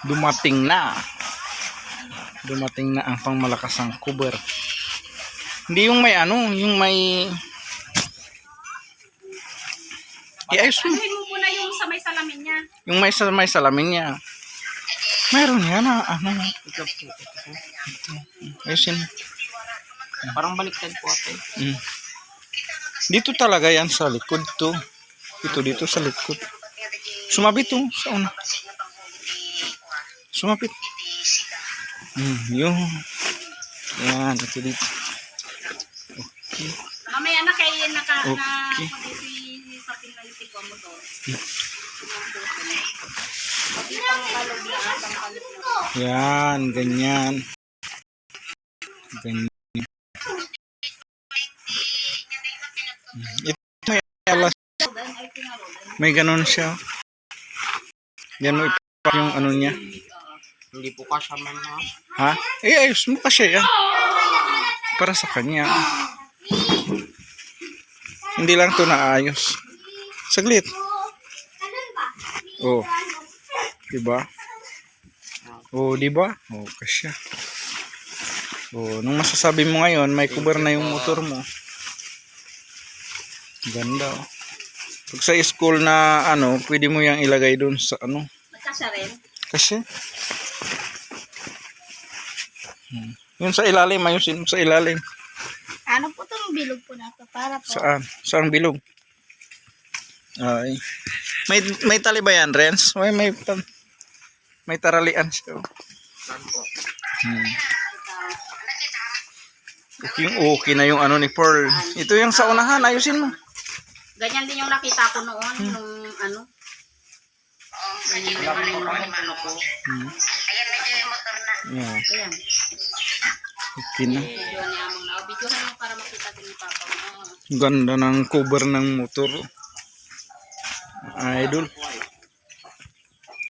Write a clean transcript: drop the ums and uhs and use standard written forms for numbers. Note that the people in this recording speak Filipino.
Dumating na. Dumating na ang pangmalakasang cover. Hindi yung may ano, yung may iayos mo. Anuhin mo muna yung sa may salamin niya. Yung may salamin niya. Meron yan na ano. Ayusin mo. Parang baliktad po ate. Dito talaga yan sa likod to. Dito sa likod. Sumabit to sa una. Sumapit. Yung. Yan, ito dito. Okay. Mamaya na kayo Okay. sa pinalitik ko mo to. Yan, ganyan. Ganyan. Ito may alas. May ganon siya. Yan mo ipa yung ano niya. Hindi po kasya man ha. Ha? Ayos mo kasi yan. Para sa kanya. Hindi lang to naayos. Saglit. Oh. Diba? Oh, diba? Oh, kasya. Oh, nung masasabi mo ngayon, may cover na yung motor mo. Ganda. Oh. Pag sa school na ano, pwede mo yang ilagay dun sa ano. Nagkasya rin? Kasi yun sa ilalim, ayusin mo sa ilalim. Ano po itong bilog po na to? Para po. Saan? Saan bilog? Ay. May tali ba yan, Renz? May taralian siya. Okay na yung ano ni Pearl. Ito yung sa unahan, ayusin mo. Ganyan din yung nakita ko noon, nung ano. Ganyan naman yung ano ko. Ayan, medyo yung motor na. Yeah. Ayan. Okay na. Videohan niya mo na. Videohan mo para makita din ni Papa mo. Ganda ng cover ng motor. Idol.